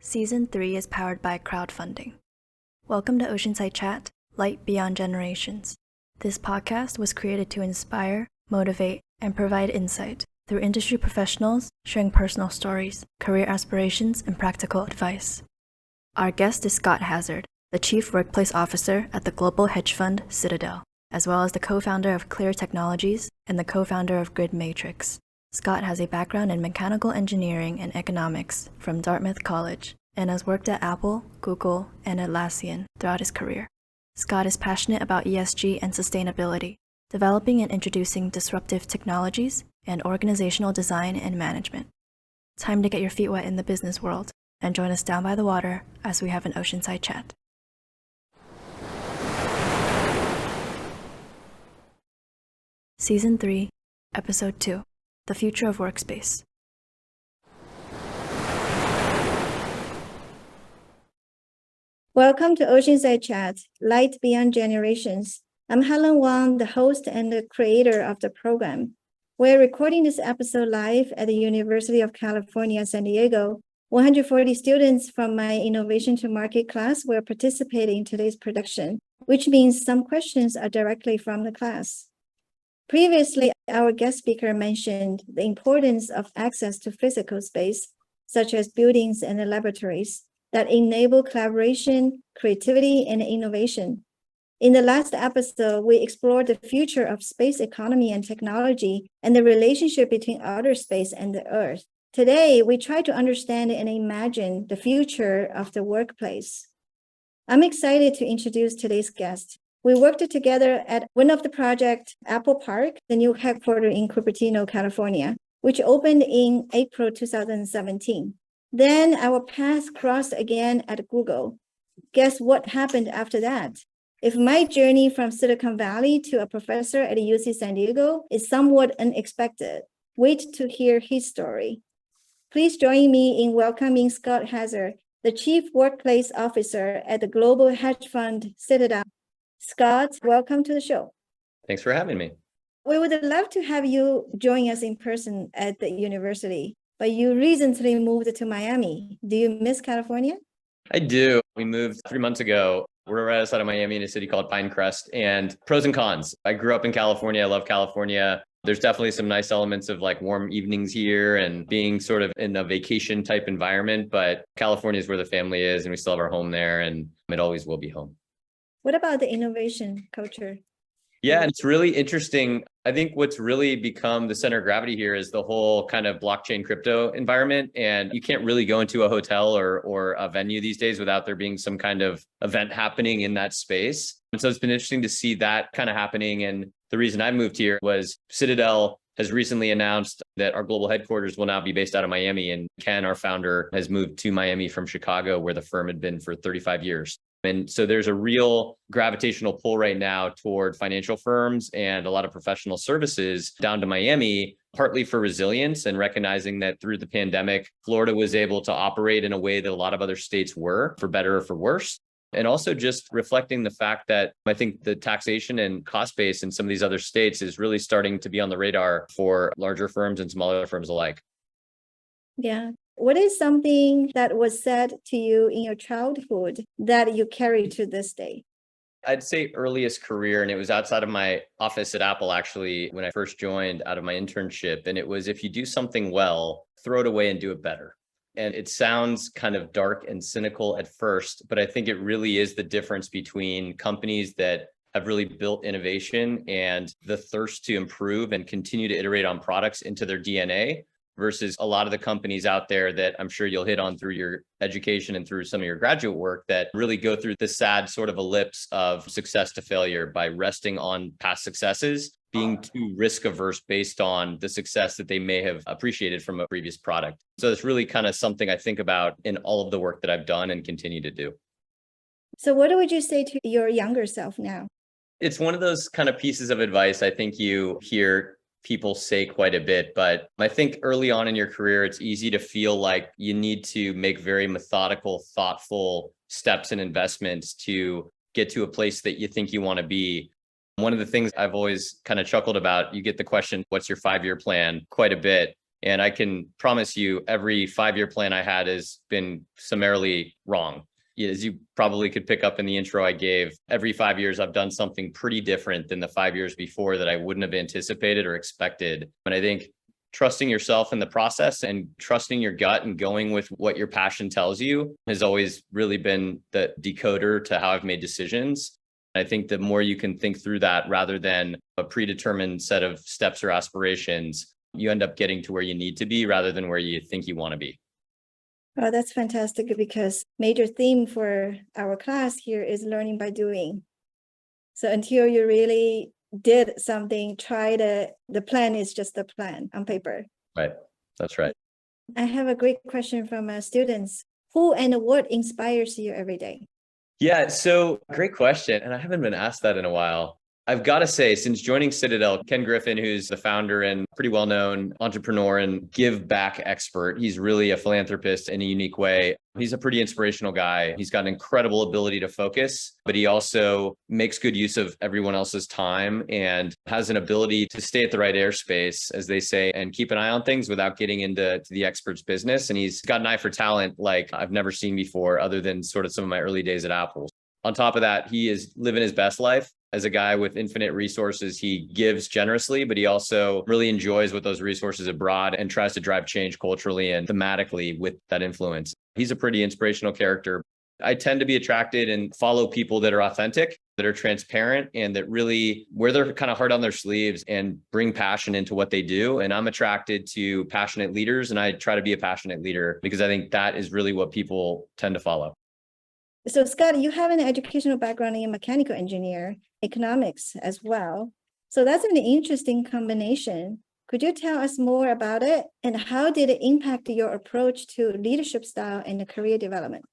Season 3 is powered by crowdfunding. Welcome to Oceanside Chat, Light Beyond Generations. This podcast was created to inspire, motivate, and provide insight through industry professionals sharing personal stories, career aspirations, and practical advice. Our guest is Scott Hazard, the Chief Workplace Officer at the global hedge fund Citadel, as well as the co-founder of Klear Technologies and the co-founder of Gridmatrix. Scott has a background in mechanical engineering and economics from Dartmouth College and has worked at Apple, Google, and Atlassian throughout his career. Scott is passionate about ESG and sustainability, developing and introducing disruptive technologies and organizational design and management. Time to get your feet wet in the business world and join us down by the water as we have an Oceanside chat. Season 3, Episode 2, The Future of Workspace. Welcome to Oceanside Chat, Light Beyond Generations. I'm Helen Wang, the host and the creator of the program. We're recording this episode live at the University of California, San Diego. 140 students from my Innovation to Market class will participate in today's production, which means some questions are directly from the class. Previously, our guest speaker mentioned the importance of access to physical space, such as buildings and laboratories, that enable collaboration, creativity, and innovation. In the last episode, we explored the future of space economy and technology and the relationship between outer space and the Earth. Today, we try to understand and imagine the future of the workplace. I'm excited to introduce today's guest. We worked together at one of the projects, Apple Park, the new headquarters in Cupertino, California, which opened in April 2017. Then our paths crossed again at Google. Guess what happened after that? If my journey from Silicon Valley to a professor at UC San Diego is somewhat unexpected, wait to hear his story. Please join me in welcoming Scott Hazard, the Chief Workplace Officer at the global hedge fund Citadel. Scott, welcome to the show. Thanks for having me. We would love to have you join us in person at the university, but you recently moved to Miami. Do you miss California? I do. We moved 3 months ago. We're right outside of Miami in a city called Pinecrest. And pros and cons. I grew up in California. I love California. There's definitely some nice elements of like warm evenings here and being sort of in a vacation type environment. But California is where the family is and we still have our home there and it always will be home. What about the innovation culture? Yeah, and it's really interesting. I think what's really become the center of gravity here is the whole kind of blockchain crypto environment. And you can't really go into a hotel or a venue these days without there being some kind of event happening in that space. And so it's been interesting to see that kind of happening. And the reason I moved here was Citadel has recently announced that our global headquarters will now be based out of Miami. And Ken, our founder, has moved to Miami from Chicago, where the firm had been for 35 years. And so there's a real gravitational pull right now toward financial firms and a lot of professional services down to Miami, partly for resilience and recognizing that through the pandemic, Florida was able to operate in a way that a lot of other states were, for better or for worse. And also just reflecting the fact that I think the taxation and cost base in some of these other states is really starting to be on the radar for larger firms and smaller firms alike. Yeah. What is something that was said to you in your childhood that you carry to this day? I'd say earliest career, and it was outside of my office at Apple, actually, when I first joined out of my internship. And it was, if you do something well, throw it away and do it better. And it sounds kind of dark and cynical at first, but I think it really is the difference between companies that have really built innovation and the thirst to improve and continue to iterate on products into their DNA versus a lot of the companies out there that I'm sure you'll hit on through your education and through some of your graduate work that really go through the sad sort of ellipse of success to failure by resting on past successes, being too risk averse based on the success that they may have appreciated from a previous product. So it's really kind of something I think about in all of the work that I've done and continue to do. So what would you say to your younger self now? It's one of those kind of pieces of advice I think you hear people say quite a bit, but I think early on in your career, it's easy to feel like you need to make very methodical, thoughtful steps and investments to get to a place that you think you want to be. One of the things I've always kind of chuckled about, you get the question, what's your 5-year plan? Quite a bit. And I can promise you every 5-year plan I had has been summarily wrong. As you probably could pick up in the intro I gave, every 5 years I've done something pretty different than the 5 years before that I wouldn't have anticipated or expected. And I think trusting yourself in the process and trusting your gut and going with what your passion tells you has always really been the decoder to how I've made decisions. I think the more you can think through that rather than a predetermined set of steps or aspirations, you end up getting to where you need to be rather than where you think you want to be. Oh, that's fantastic, because major theme for our class here is learning by doing. So until you really did something, the plan is just a plan on paper. Right. That's right. I have a great question from students. Who and what inspires you every day? Yeah, so great question. And I haven't been asked that in a while. I've got to say, since joining Citadel, Ken Griffin, who's the founder and pretty well-known entrepreneur and give back expert, he's really a philanthropist in a unique way. He's a pretty inspirational guy. He's got an incredible ability to focus, but he also makes good use of everyone else's time and has an ability to stay at the right airspace, as they say, and keep an eye on things without getting into the expert's business. And he's got an eye for talent like I've never seen before, other than sort of some of my early days at Apple. On top of that, he is living his best life. As a guy with infinite resources, he gives generously, but he also really enjoys what those resources have brought and tries to drive change culturally and thematically with that influence. He's a pretty inspirational character. I tend to be attracted and follow people that are authentic, that are transparent, and that really wear their kind of heart on their sleeves and bring passion into what they do. And I'm attracted to passionate leaders, and I try to be a passionate leader because I think that is really what people tend to follow. So Scott, you have an educational background in mechanical engineer, economics as well. So that's an interesting combination. Could you tell us more about it, and how did it impact your approach to leadership style and career development?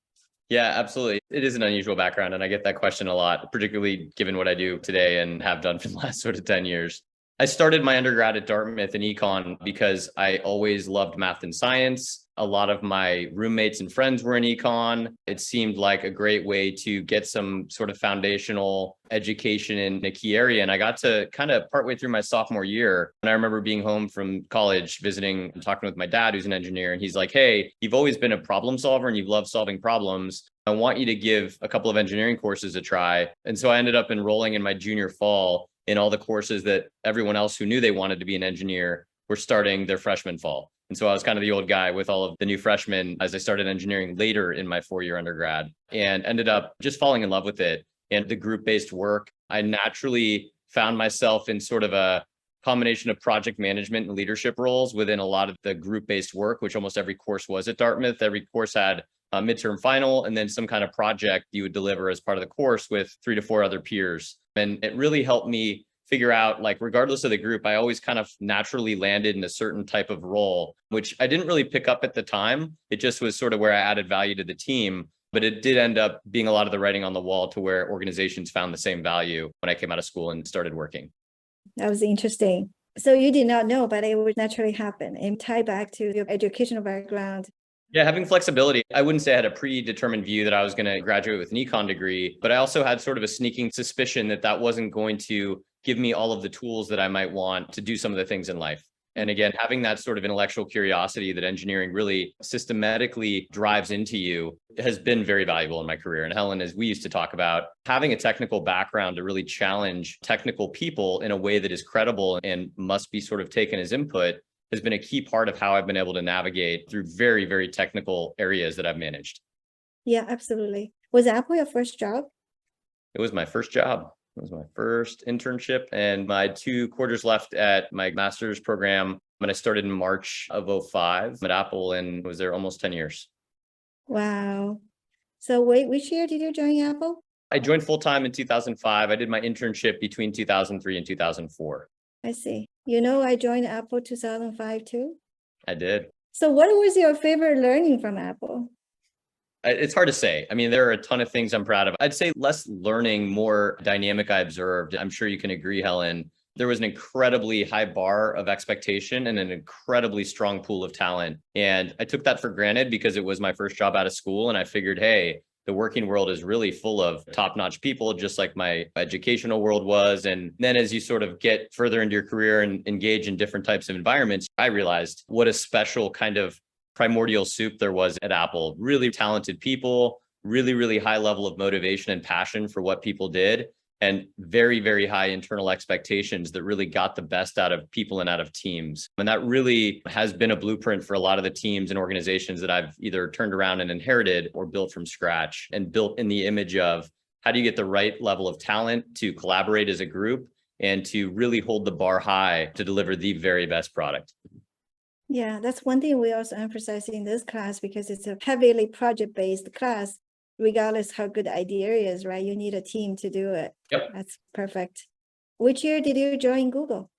Yeah, absolutely. It is an unusual background, and I get that question a lot, particularly given what I do today and have done for the last sort of 10 years. I started my undergrad at Dartmouth in econ because I always loved math and science. A lot of my roommates and friends were in econ. It seemed like a great way to get some sort of foundational education in a key area. And I got to kind of partway through my sophomore year. And I remember being home from college, visiting and talking with my dad, who's an engineer. And he's like, hey, you've always been a problem solver and you've loved solving problems. I want you to give a couple of engineering courses a try. And so I ended up enrolling in my junior fall in all the courses that everyone else who knew they wanted to be an engineer were starting their freshman fall. And so I was kind of the old guy with all of the new freshmen as I started engineering later in my 4-year undergrad, and ended up just falling in love with it. And the group-based work, I naturally found myself in sort of a combination of project management and leadership roles within a lot of the group-based work, which almost every course was at Dartmouth. Every course had a midterm final and then some kind of project you would deliver as part of the course with 3 to 4 other peers. And it really helped me figure out, like, regardless of the group, I always kind of naturally landed in a certain type of role, which I didn't really pick up at the time. It just was sort of where I added value to the team. But it did end up being a lot of the writing on the wall to where organizations found the same value when I came out of school and started working. That was interesting. So you did not know, but it would naturally happen and tie back to your educational background. Yeah, having flexibility. I wouldn't say I had a predetermined view that I was going to graduate with an econ degree, but I also had sort of a sneaking suspicion that that wasn't going to give me all of the tools that I might want to do some of the things in life. And again, having that sort of intellectual curiosity that engineering really systematically drives into you has been very valuable in my career. And Helen, as we used to talk about, having a technical background to really challenge technical people in a way that is credible and must be sort of taken as input has been a key part of how I've been able to navigate through very, very technical areas that I've managed. Yeah, absolutely. Was Apple your first job? It was my first job. It was my first internship, and my 2 quarters left at my master's program. And I started in March of 2005 at Apple and was there almost 10 years. Wow. So wait, which year did you join Apple? I joined full-time in 2005. I did my internship between 2003 and 2004. I see. You know, I joined Apple 2005 too. I did. So what was your favorite learning from Apple? It's hard to say. I mean, there are a ton of things I'm proud of. I'd say less learning, more dynamic I observed. I'm sure you can agree, Helen. There was an incredibly high bar of expectation and an incredibly strong pool of talent. And I took that for granted because it was my first job out of school. And I figured, hey, the working world is really full of top-notch people, just like my educational world was. And then as you sort of get further into your career and engage in different types of environments, I realized what a special kind of primordial soup there was at Apple. Really talented people, really, really high level of motivation and passion for what people did, and very, very high internal expectations that really got the best out of people and out of teams. And that really has been a blueprint for a lot of the teams and organizations that I've either turned around and inherited or built from scratch, and built in the image of how do you get the right level of talent to collaborate as a group and to really hold the bar high to deliver the very best product. Yeah, that's one thing we also emphasize in this class, because it's a heavily project-based class. Regardless how good the idea is, right? You need a team to do it. Yep. That's perfect. Which year did you join Google?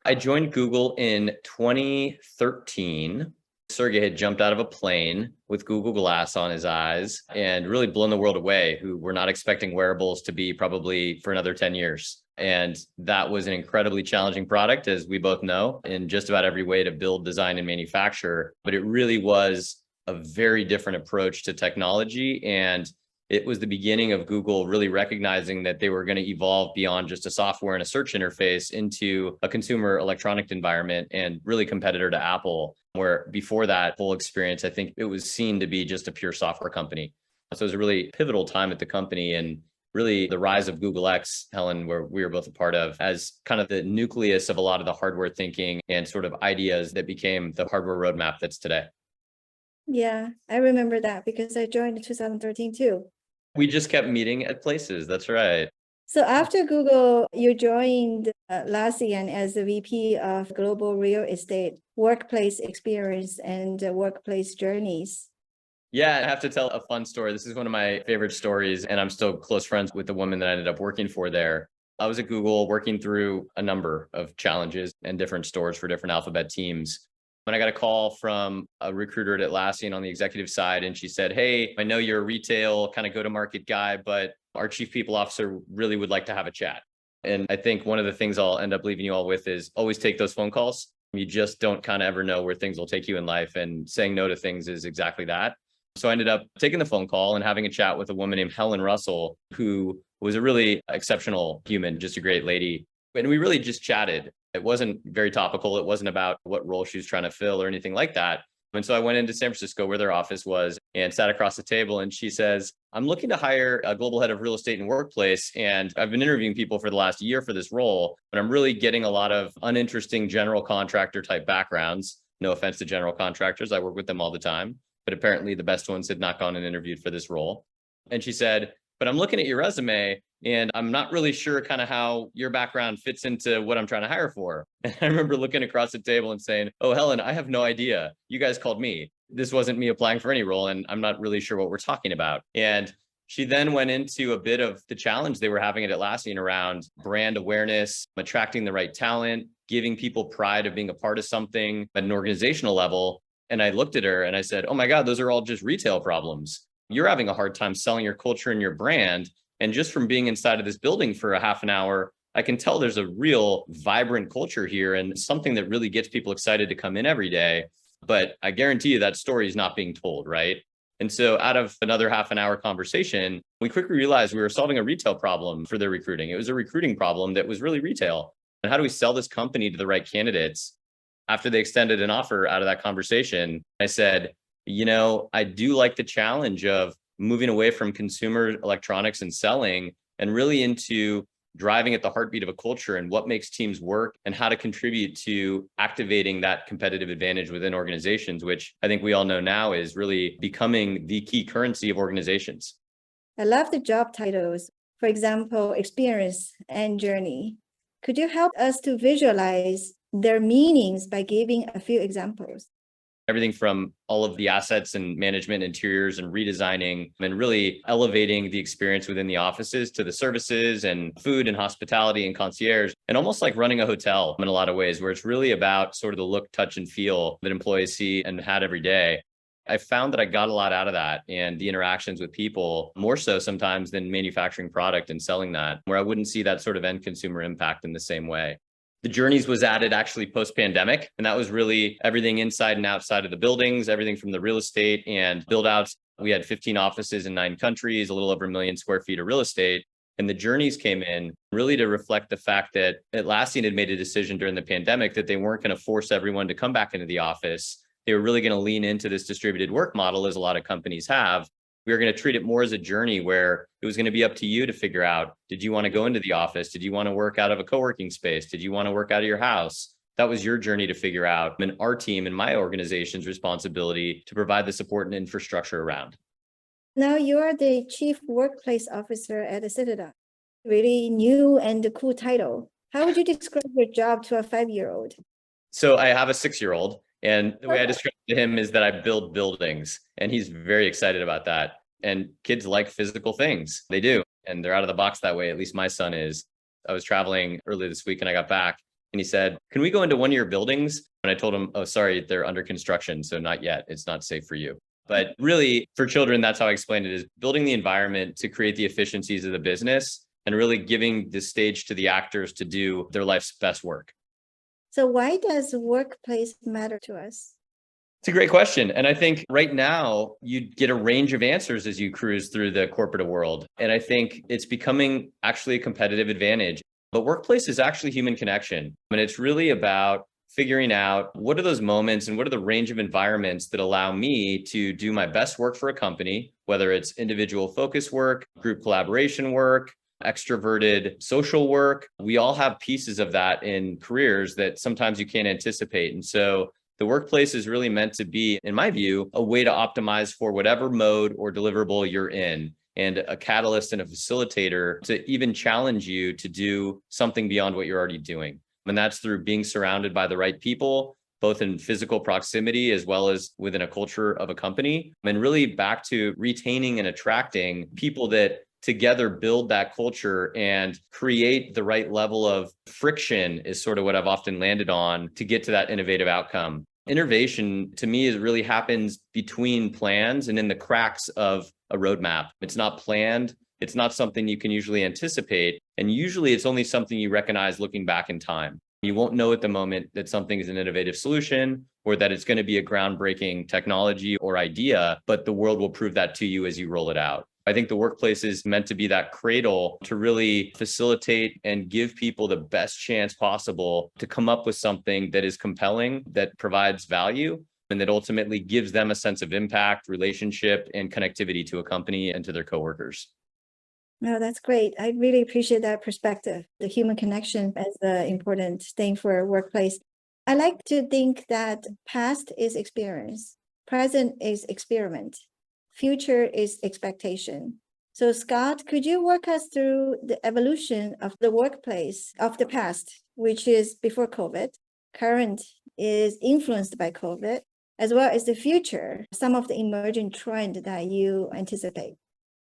I joined Google in 2013. Sergey had jumped out of a plane with Google Glass on his eyes and really blown the world away, who were not expecting wearables to be probably for another 10 years. And that was an incredibly challenging product, as we both know, in just about every way to build, design, and manufacture. But it really was a very different approach to technology. And it was the beginning of Google really recognizing that they were going to evolve beyond just a software and a search interface into a consumer electronic environment, and really competitor to Apple, where before that whole experience, I think it was seen to be just a pure software company. So it was a really pivotal time at the company, and really the rise of Google X, Helen, where we were both a part of, as kind of the nucleus of a lot of the hardware thinking and sort of ideas that became the hardware roadmap that's today. Yeah, I remember that because I joined in 2013 too. We just kept meeting at places. That's right. So after Google, you joined Atlassian as the VP of Global Real Estate, Workplace Experience, and Workplace Journeys. Yeah, I have to tell a fun story. This is one of my favorite stories, and I'm still close friends with the woman that I ended up working for there. I was at Google working through a number of challenges and different stores for different Alphabet teams. When I got a call from a recruiter at Atlassian on the executive side, and she said, "Hey, I know you're a retail kind of go-to-market guy, but our chief people officer really would like to have a chat." And I think one of the things I'll end up leaving you all with is always take those phone calls. You just don't kind of ever know where things will take you in life, and saying no to things is exactly that. So I ended up taking the phone call and having a chat with a woman named Helen Russell, who was a really exceptional human, just a great lady. And we really just chatted. It wasn't very topical. It wasn't about what role she was trying to fill or anything like that. And so I went into San Francisco, where their office was, and sat across the table. And she says, "I'm looking to hire a global head of real estate and workplace. And I've been interviewing people for the last year for this role, but I'm really getting a lot of uninteresting general contractor type backgrounds. No offense to general contractors. I work with them all the time. But apparently the best ones had not gone and interviewed for this role." And she said, "But I'm looking at your resume, and I'm not really sure kind of how your background fits into what I'm trying to hire for." And I remember looking across the table and saying, "Oh, Helen, I have no idea. You guys called me. This wasn't me applying for any role, and I'm not really sure what we're talking about." And she then went into a bit of the challenge they were having at Atlassian around brand awareness, attracting the right talent, giving people pride of being a part of something at an organizational level. And I looked at her and I said, "Oh my God, those are all just retail problems. You're having a hard time selling your culture and your brand. And just from being inside of this building for a half an hour, I can tell there's a real vibrant culture here and something that really gets people excited to come in every day. But I guarantee you that story is not being told, right?" And so out of another half an hour conversation, we quickly realized we were solving a retail problem for their recruiting. It was a recruiting problem that was really retail. And how do we sell this company to the right candidates? After they extended an offer out of that conversation, I said, I do like the challenge of moving away from consumer electronics and selling, and really into driving at the heartbeat of a culture and what makes teams work, and how to contribute to activating that competitive advantage within organizations, which I think we all know now is really becoming the key currency of organizations. I love the job titles. For example, experience and journey. Could you help us to visualize their meanings by giving a few examples? Everything from all of the assets and management, interiors, and redesigning, and really elevating the experience within the offices to the services and food and hospitality and concierge, and almost like running a hotel in a lot of ways, where it's really about sort of the look, touch, and feel that employees see and had every day. I found that I got a lot out of that, and the interactions with people, more so sometimes than manufacturing product and selling that, where I wouldn't see that sort of end consumer impact in the same way. The journeys was added actually post-pandemic, and that was really everything inside and outside of the buildings, everything from the real estate and build outs We had 15 offices in 9 countries, a little over 1 million square feet of real estate. And the journeys came in really to reflect the fact that Atlassian had made a decision during the pandemic that they weren't going to force everyone to come back into the office. They were really going to lean into this distributed work model, as a lot of companies have. We were going to treat it more as a journey where it was going to be up to you to figure out, did you want to go into the office? Did you want to work out of a co-working space? Did you want to work out of your house? That was your journey to figure out. And our team and my organization's responsibility to provide the support and infrastructure around. Now you are the Chief Workplace Officer at the Citadel. Really new and cool title. How would you describe your job to a 5-year-old? So I have a 6-year-old, and the way I describe it to him is that I build buildings, and he's very excited about that. And kids like physical things. They do. And they're out of the box that way. At least my son is. I was traveling earlier this week and I got back and he said, "Can we go into one of your buildings?" And I told him, "Oh, sorry, they're under construction. So not yet. It's not safe for you." But really, for children, that's how I explain it, is building the environment to create the efficiencies of the business and really giving the stage to the actors to do their life's best work. So why does workplace matter to us? It's a great question. And I think right now you get a range of answers as you cruise through the corporate world. And I think it's becoming actually a competitive advantage. But workplace is actually human connection. And it's really about figuring out what are those moments and what are the range of environments that allow me to do my best work for a company, whether it's individual focus work, group collaboration work, extroverted social work. We all have pieces of that in careers that sometimes you can't anticipate. And so the workplace is really meant to be, in my view, a way to optimize for whatever mode or deliverable you're in, and a catalyst and a facilitator to even challenge you to do something beyond what you're already doing. And that's through being surrounded by the right people, both in physical proximity as well as within a culture of a company. And really back to retaining and attracting people that together build that culture and create the right level of friction is sort of what I've often landed on to get to that innovative outcome. Innovation to me is really happens between plans and in the cracks of a roadmap. It's not planned. It's not something you can usually anticipate. And usually it's only something you recognize looking back in time. You won't know at the moment that something is an innovative solution or that it's going to be a groundbreaking technology or idea, but the world will prove that to you as you roll it out. I think the workplace is meant to be that cradle to really facilitate and give people the best chance possible to come up with something that is compelling, that provides value, and that ultimately gives them a sense of impact, relationship, and connectivity to a company and to their coworkers. No, that's great. I really appreciate that perspective, the human connection as the important thing for a workplace. I like to think that past is experience, present is experiment, future is expectation. So Scott, could you walk us through the evolution of the workplace of the past, which is before COVID, current is influenced by COVID, as well as the future, some of the emerging trend that you anticipate?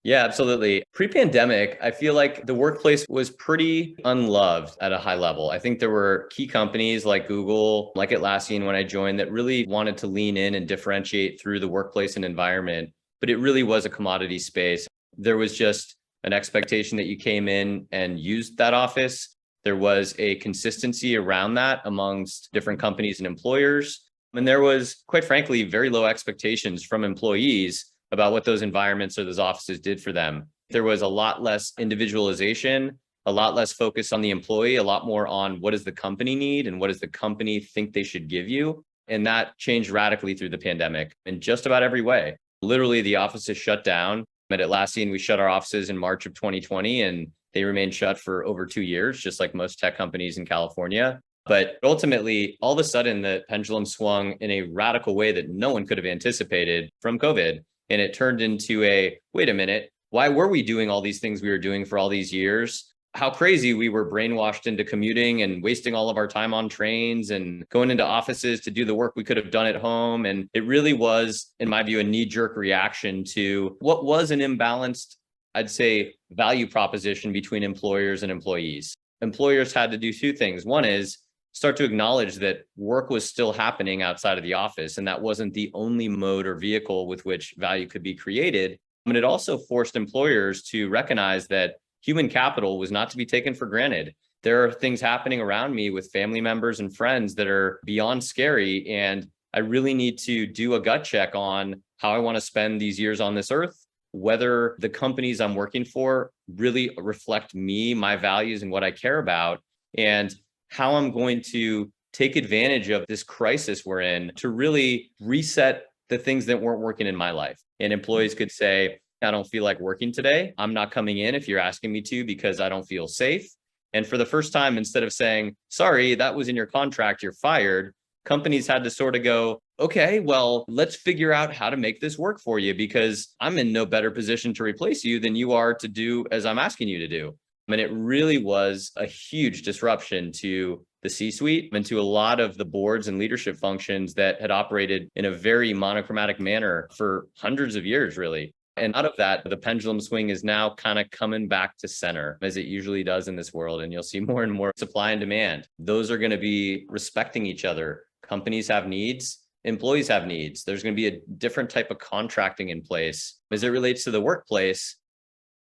Yeah, absolutely. Pre-pandemic, I feel like the workplace was pretty unloved at a high level. I think there were key companies like Google, like Atlassian when I joined, that really wanted to lean in and differentiate through the workplace and environment, but it really was a commodity space. There was just an expectation that you came in and used that office. There was a consistency around that amongst different companies and employers. And there was, quite frankly, very low expectations from employees about what those environments or those offices did for them. There was a lot less individualization, a lot less focus on the employee, a lot more on what does the company need and what does the company think they should give you. And that changed radically through the pandemic in just about every way. Literally, the offices shut down. At Atlassian, we shut our offices in March of 2020, and they remained shut for over 2 years, just like most tech companies in California. But ultimately, all of a sudden, the pendulum swung in a radical way that no one could have anticipated from COVID. And it turned into a, wait a minute, why were we doing all these things we were doing for all these years? How crazy we were brainwashed into commuting and wasting all of our time on trains and going into offices to do the work we could have done at home. And it really was, in my view, a knee-jerk reaction to what was an imbalanced, I'd say, value proposition between employers and employees. Employers had to do 2 things. One is start to acknowledge that work was still happening outside of the office, and that wasn't the only mode or vehicle with which value could be created. And it also forced employers to recognize that human capital was not to be taken for granted. There are things happening around me with family members and friends that are beyond scary, and I really need to do a gut check on how I want to spend these years on this earth, whether the companies I'm working for really reflect me, my values, and what I care about, and how I'm going to take advantage of this crisis we're in to really reset the things that weren't working in my life. And employees could say, I don't feel like working today. I'm not coming in if you're asking me to because I don't feel safe. And for the first time, instead of saying, sorry, that was in your contract, you're fired, companies had to sort of go, okay, well, let's figure out how to make this work for you because I'm in no better position to replace you than you are to do as I'm asking you to do. And it really was a huge disruption to the C-suite and to a lot of the boards and leadership functions that had operated in a very monochromatic manner for hundreds of years, really. And out of that, the pendulum swing is now kind of coming back to center, as it usually does in this world. And you'll see more and more supply and demand. Those are going to be respecting each other. Companies have needs. Employees have needs. There's going to be a different type of contracting in place. As it relates to the workplace,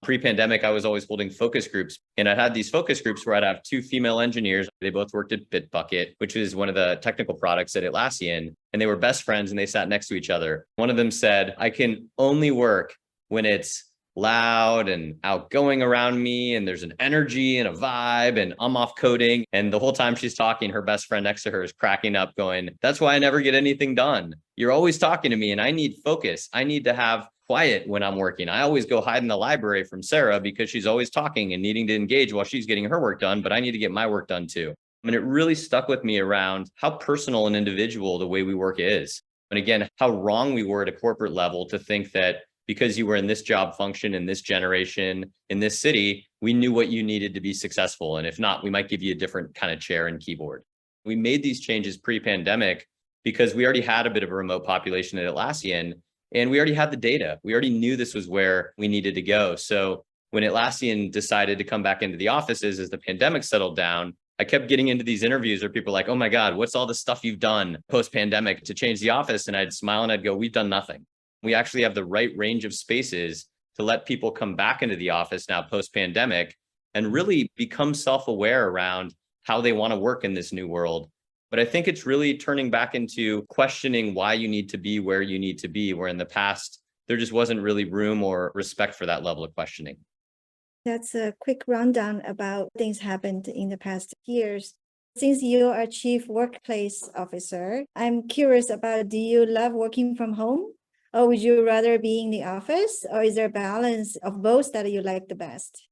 pre-pandemic, I was always holding focus groups. And I had these focus groups where I'd have two female engineers. They both worked at Bitbucket, which is one of the technical products at Atlassian. And they were best friends and they sat next to each other. One of them said, I can only work when it's loud and outgoing around me and there's an energy and a vibe and I'm off coding. And the whole time she's talking, her best friend next to her is cracking up going, that's why I never get anything done. You're always talking to me and I need focus. I need to have quiet when I'm working. I always go hide in the library from Sarah because she's always talking and needing to engage while she's getting her work done, but I need to get my work done too. I mean, it really stuck with me around how personal and individual the way we work is. And again, how wrong we were at a corporate level to think that because you were in this job function, in this generation, in this city, we knew what you needed to be successful. And if not, we might give you a different kind of chair and keyboard. We made these changes pre-pandemic because we already had a bit of a remote population at Atlassian, and we already had the data. We already knew this was where we needed to go. So when Atlassian decided to come back into the offices as the pandemic settled down, I kept getting into these interviews where people were like, oh my God, what's all the stuff you've done post-pandemic to change the office? And I'd smile and I'd go, we've done nothing. We actually have the right range of spaces to let people come back into the office now post-pandemic and really become self-aware around how they want to work in this new world. But I think it's really turning back into questioning why you need to be where you need to be, where in the past, there just wasn't really room or respect for that level of questioning. That's a quick rundown about things happened in the past years. Since you are Chief Workplace Officer, I'm curious about, do you love working from home? Or would you rather be in the office? Or is there a balance of both that you like the best?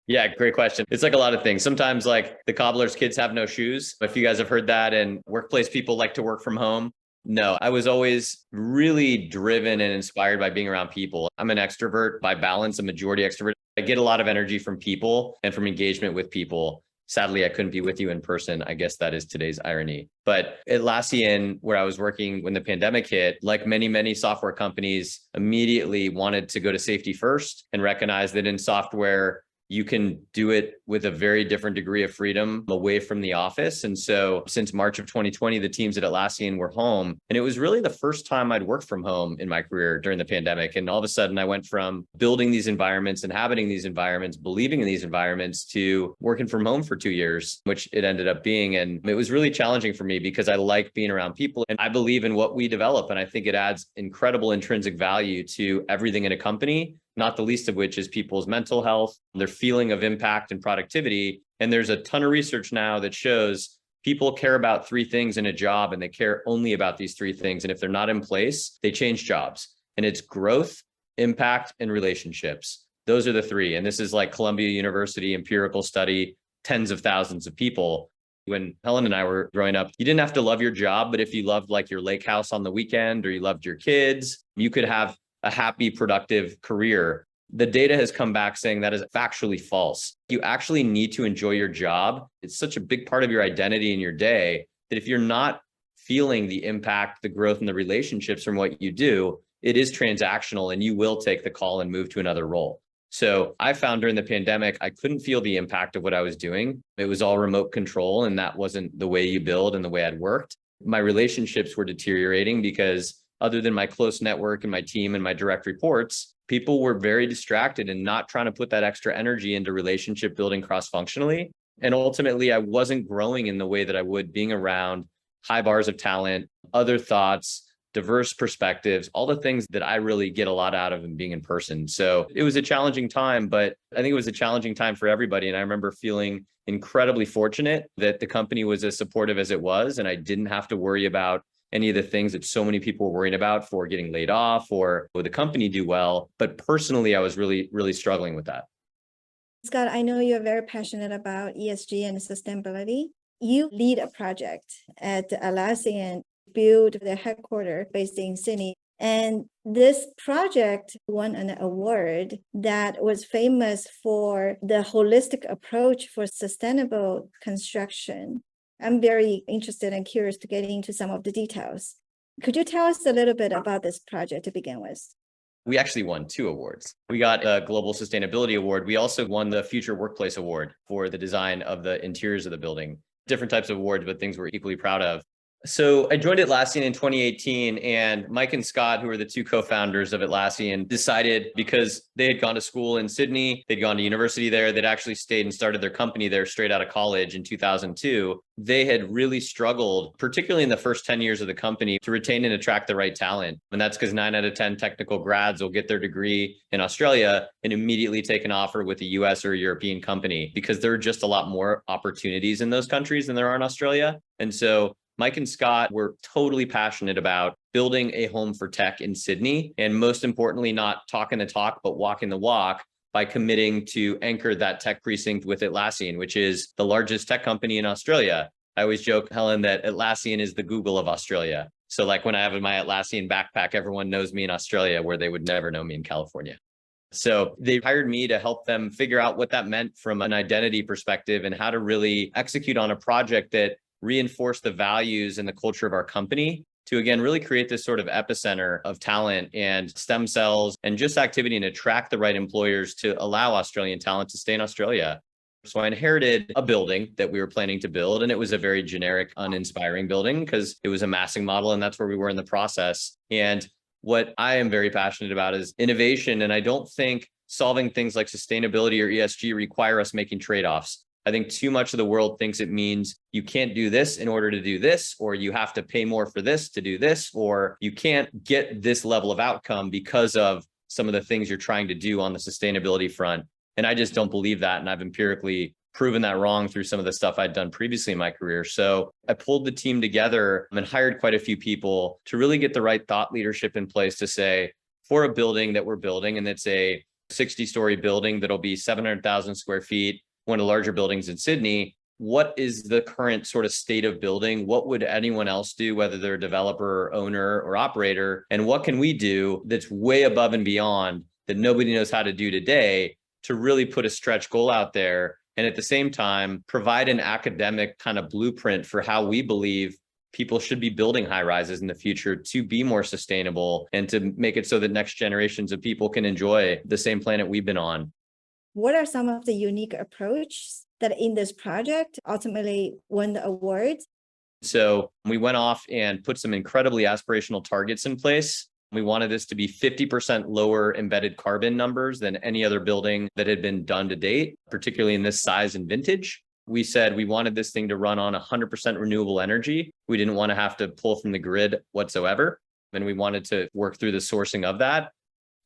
Yeah, great question. It's like a lot of things. Sometimes like the cobbler's kids have no shoes. If you guys have heard that, and workplace people like to work from home. No, I was always really driven and inspired by being around people. I'm an extrovert by balance, a majority extrovert. I get a lot of energy from people and from engagement with people. Sadly, I couldn't be with you in person. I guess that is today's irony. But Atlassian, where I was working when the pandemic hit, like many, many software companies, immediately wanted to go to safety first and recognize that in software, you can do it with a very different degree of freedom away from the office. And so since March of 2020, the teams at Atlassian were home. And it was really the first time I'd worked from home in my career during the pandemic. And all of a sudden I went from building these environments, inhabiting these environments, believing in these environments to working from home for 2 years, which it ended up being. And it was really challenging for me because I like being around people and I believe in what we develop. And I think it adds incredible intrinsic value to everything in a company, not the least of which is people's mental health, their feeling of impact and productivity. And there's a ton of research now that shows people care about 3 things in a job and they care only about these 3 things. And if they're not in place, they change jobs. And it's growth, impact, and relationships. Those are the 3. And this is like Columbia University empirical study, tens of thousands of people. When Helen and I were growing up, you didn't have to love your job, but if you loved like your lake house on the weekend or you loved your kids, you could have a happy, productive career. The data has come back saying that is factually false. You actually need to enjoy your job. It's such a big part of your identity in your day that if you're not feeling the impact, the growth, and the relationships from what you do, it is transactional and you will take the call and move to another role. So I found during the pandemic, I couldn't feel the impact of what I was doing. It was all remote control and that wasn't the way you build and the way I'd worked. My relationships were deteriorating because other than my close network and my team and my direct reports, people were very distracted and not trying to put that extra energy into relationship building cross-functionally. And ultimately, I wasn't growing in the way that I would being around high bars of talent, other thoughts, diverse perspectives, all the things that I really get a lot out of in being in person. So it was a challenging time, but I think it was a challenging time for everybody. And I remember feeling incredibly fortunate that the company was as supportive as it was, and I didn't have to worry about any of the things that so many people were worrying about for getting laid off or would the company do well. But personally, I was really, really struggling with that. Scott, I know you're very passionate about ESG and sustainability. You lead a project at Atlassian, build their headquarters based in Sydney. And this project won an award that was famous for the holistic approach for sustainable construction. I'm very interested and curious to get into some of the details. Could you tell us a little bit about this project to begin with? We actually won 2 awards. We got a Global Sustainability Award. We also won the Future Workplace Award for the design of the interiors of the building. Different types of awards, but things we're equally proud of. So I joined Atlassian in 2018, and Mike and Scott, who are the 2 co-founders of Atlassian, decided because they had gone to school in Sydney, they'd gone to university there, they'd actually stayed and started their company there straight out of college in 2002. They had really struggled, particularly in the first 10 years of the company, to retain and attract the right talent. And that's because 9 out of 10 technical grads will get their degree in Australia and immediately take an offer with a US or a European company, because there are just a lot more opportunities in those countries than there are in Australia. And so Mike and Scott were totally passionate about building a home for tech in Sydney, and most importantly, not talking the talk, but walking the walk by committing to anchor that tech precinct with Atlassian, which is the largest tech company in Australia. I always joke, Helen, that Atlassian is the Google of Australia. So like when I have my Atlassian backpack, everyone knows me in Australia where they would never know me in California. So they hired me to help them figure out what that meant from an identity perspective and how to really execute on a project that reinforce the values and the culture of our company to, again, really create this sort of epicenter of talent and stem cells and just activity and attract the right employers to allow Australian talent to stay in Australia. So I inherited a building that we were planning to build, and it was a very generic, uninspiring building because it was a massing model, and that's where we were in the process. And what I am very passionate about is innovation. And I don't think solving things like sustainability or ESG require us making trade-offs. I think too much of the world thinks it means you can't do this in order to do this, or you have to pay more for this to do this, or you can't get this level of outcome because of some of the things you're trying to do on the sustainability front. And I just don't believe that. And I've empirically proven that wrong through some of the stuff I'd done previously in my career. So I pulled the team together and hired quite a few people to really get the right thought leadership in place to say, for a building that we're building, and it's a 60-story building that'll be 700,000 square feet, one of the larger buildings in Sydney, what is the current sort of state of building? What would anyone else do, whether they're a developer, or owner, or operator? And what can we do that's way above and beyond that nobody knows how to do today to really put a stretch goal out there? And at the same time, provide an academic kind of blueprint for how we believe people should be building high rises in the future to be more sustainable and to make it so that next generations of people can enjoy the same planet we've been on. What are some of the unique approaches that in this project ultimately won the awards? So we went off and put some incredibly aspirational targets in place. We wanted this to be 50% lower embedded carbon numbers than any other building that had been done to date, particularly in this size and vintage. We said we wanted this thing to run on 100% renewable energy. We didn't want to have to pull from the grid whatsoever. And we wanted to work through the sourcing of that.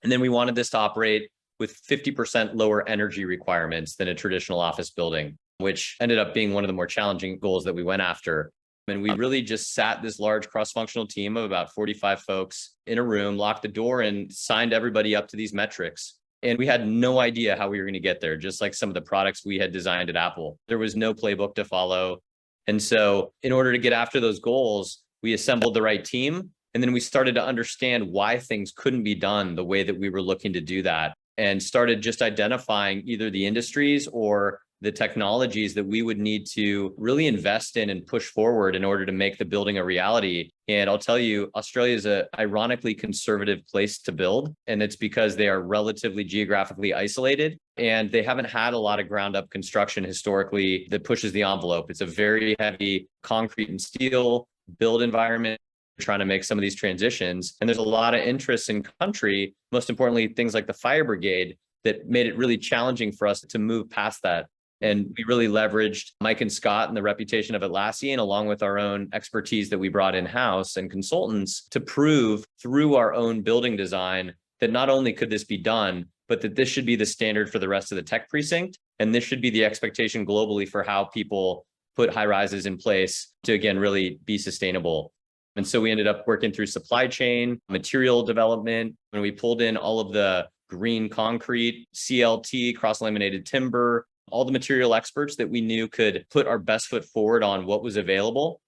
And then we wanted this to operate with 50% lower energy requirements than a traditional office building, which ended up being one of the more challenging goals that we went after. And we really just sat this large cross-functional team of about 45 folks in a room, locked the door, and signed everybody up to these metrics. And we had no idea how we were going to get there, just like some of the products we had designed at Apple. There was no playbook to follow. And so in order to get after those goals, we assembled the right team. And then we started to understand why things couldn't be done the way that we were looking to do that, and started just identifying either the industries or the technologies that we would need to really invest in and push forward in order to make the building a reality. And I'll tell you, Australia is an ironically conservative place to build. And it's because they are relatively geographically isolated, and they haven't had a lot of ground up construction historically that pushes the envelope. It's a very heavy concrete and steel build environment, trying to make some of these transitions. And there's a lot of interest in country, most importantly, things like the fire brigade, that made it really challenging for us to move past that. And we really leveraged Mike and Scott and the reputation of Atlassian, along with our own expertise that we brought in-house and consultants, to prove through our own building design that not only could this be done, but that this should be the standard for the rest of the tech precinct. And this should be the expectation globally for how people put high rises in place to, again, really be sustainable. And so we ended up working through supply chain, material development, when we pulled in all of the green concrete, CLT, cross-laminated timber, all the material experts that we knew could put our best foot forward on what was available.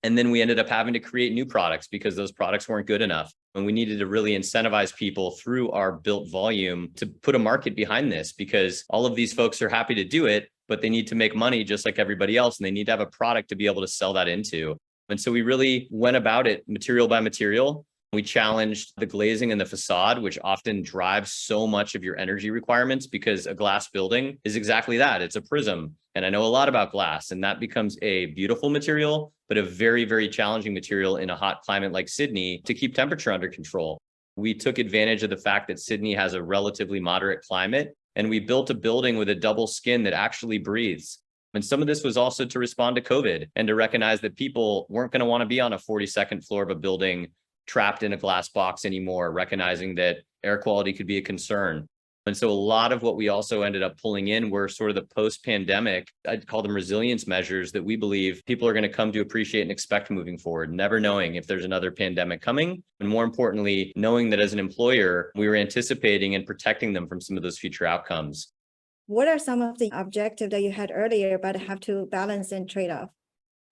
And then we ended up having to create new products because those products weren't good enough. And we needed to really incentivize people through our built volume to put a market behind this, because all of these folks are happy to do it, but they need to make money just like everybody else. And they need to have a product to be able to sell that into. And so we really went about it material by material. We challenged the glazing and the facade, which often drives so much of your energy requirements, because a glass building is exactly that. It's a prism. And I know a lot about glass, and that becomes a beautiful material, but a very, very challenging material in a hot climate like Sydney to keep temperature under control. We took advantage of the fact that Sydney has a relatively moderate climate, and we built a building with a double skin that actually breathes. And some of this was also to respond to COVID and to recognize that people weren't going to want to be on a 42nd floor of a building trapped in a glass box anymore, recognizing that air quality could be a concern. And so a lot of what we also ended up pulling in were sort of the post-pandemic, I'd call them resilience measures, that we believe people are going to come to appreciate and expect moving forward, never knowing if there's another pandemic coming. And more importantly, knowing that as an employer, we were anticipating and protecting them from some of those future outcomes. What are some of the objectives that you had earlier, but have to balance and trade off?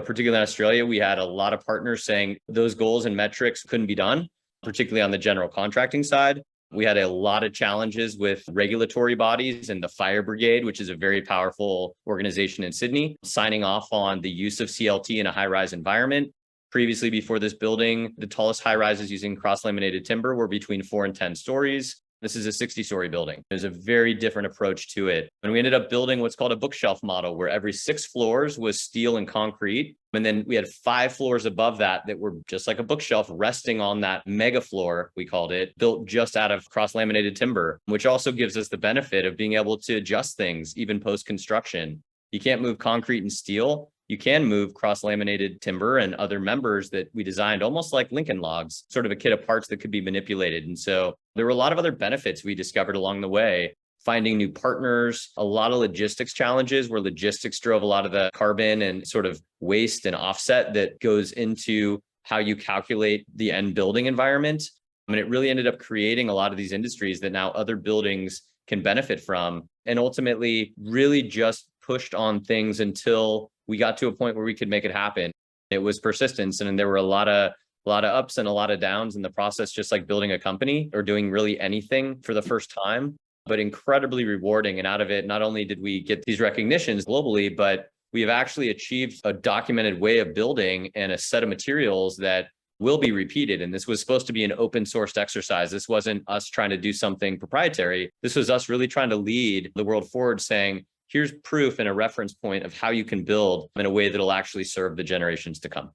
Particularly in Australia, we had a lot of partners saying those goals and metrics couldn't be done, particularly on the general contracting side. We had a lot of challenges with regulatory bodies and the fire brigade, which is a very powerful organization in Sydney, signing off on the use of CLT in a high-rise environment. Previously, before this building, the tallest high-rises using cross-laminated timber were between 4 and 10 stories. This is a 60-story building. There's a very different approach to it. And we ended up building what's called a bookshelf model, where every 6 floors was steel and concrete. And then we had 5 floors above that that were just like a bookshelf resting on that mega floor, we called it, built just out of cross-laminated timber, which also gives us the benefit of being able to adjust things even post-construction. You can't move concrete and steel. You can move cross-laminated timber and other members that we designed almost like Lincoln logs, sort of a kit of parts that could be manipulated. And so there were a lot of other benefits we discovered along the way, finding new partners, a lot of logistics challenges where logistics drove a lot of the carbon and sort of waste and offset that goes into how you calculate the end building environment. I mean, it really ended up creating a lot of these industries that now other buildings can benefit from, and ultimately really just pushed on things until we got to a point where we could make it happen. It was persistence, and there were a lot of ups and a lot of downs in the process, just like building a company or doing really anything for the first time, but incredibly rewarding. And out of it, not only did we get these recognitions globally, but we have actually achieved a documented way of building and a set of materials that will be repeated. And this was supposed to be an open sourced exercise. This wasn't us trying to do something proprietary. This was us really trying to lead the world forward, saying, here's proof and a reference point of how you can build in a way that'll actually serve the generations to come.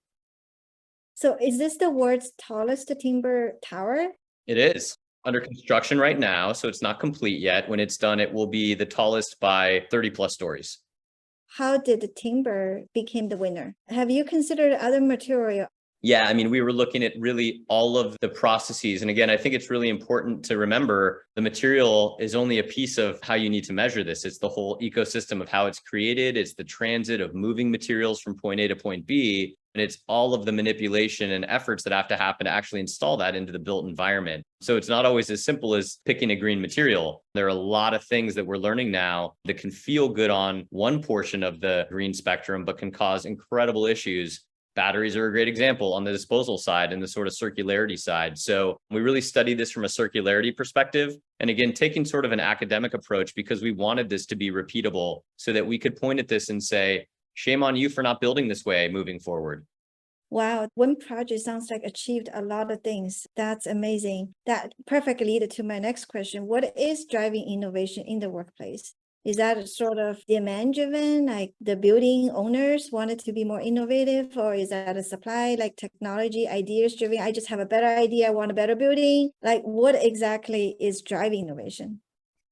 So is this the world's tallest timber tower? It is under construction right now, so it's not complete yet. When it's done, it will be the tallest by 30 plus stories. How did the timber become the winner? Have you considered other material? Yeah, I mean, we were looking at really all of the processes. And again, I think it's really important to remember the material is only a piece of how you need to measure this. It's the whole ecosystem of how it's created. It's the transit of moving materials from point A to point B. And it's all of the manipulation and efforts that have to happen to actually install that into the built environment. So it's not always as simple as picking a green material. There are a lot of things that we're learning now that can feel good on one portion of the green spectrum, but can cause incredible issues. Batteries are a great example on the disposal side and the sort of circularity side. So we really studied this from a circularity perspective. And again, taking sort of an academic approach, because we wanted this to be repeatable so that we could point at this and say, shame on you for not building this way moving forward. Wow, one project sounds like achieved a lot of things. That's amazing. That perfectly leads to my next question. What is driving innovation in the workplace? Is that sort of demand driven, like the building owners wanted to be more innovative, or is that a supply, like technology, ideas driven? I just have a better idea, I want a better building. Like what exactly is driving innovation?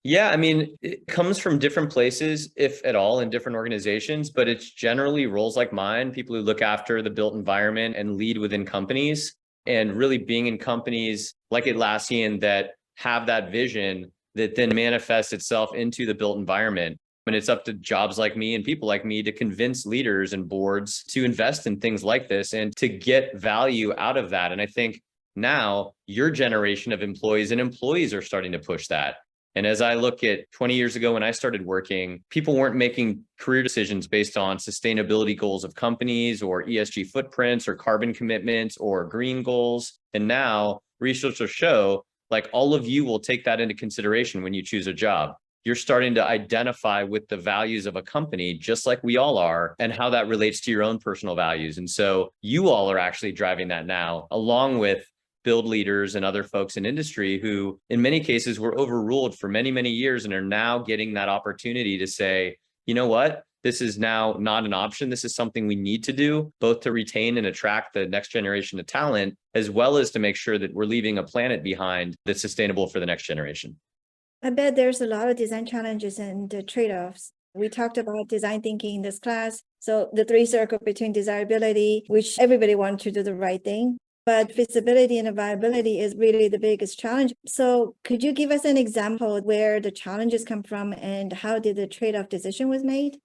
Yeah, I mean, it comes from different places, if at all, in different organizations, but it's generally roles like mine, people who look after the built environment and lead within companies, and really being in companies like Atlassian that have that vision that then manifests itself into the built environment. And it's up to jobs like me and people like me to convince leaders and boards to invest in things like this and to get value out of that. And I think now your generation of employees and employees are starting to push that. And as I look at 20 years ago when I started working, people weren't making career decisions based on sustainability goals of companies or ESG footprints or carbon commitments or green goals. And now research will show like all of you will take that into consideration when you choose a job. You're starting to identify with the values of a company, just like we all are, and how that relates to your own personal values. And so you all are actually driving that now, along with build leaders and other folks in industry who, in many cases, were overruled for many, many years and are now getting that opportunity to say, you know what? This is now not an option. This is something we need to do, both to retain and attract the next generation of talent, as well as to make sure that we're leaving a planet behind that's sustainable for the next generation. I bet there's a lot of design challenges and trade-offs. We talked about design thinking in this class. So the three circles between desirability, which everybody wants to do the right thing, but feasibility and viability is really the biggest challenge. So could you give us an example where the challenges come from and how did the trade-off decision was made?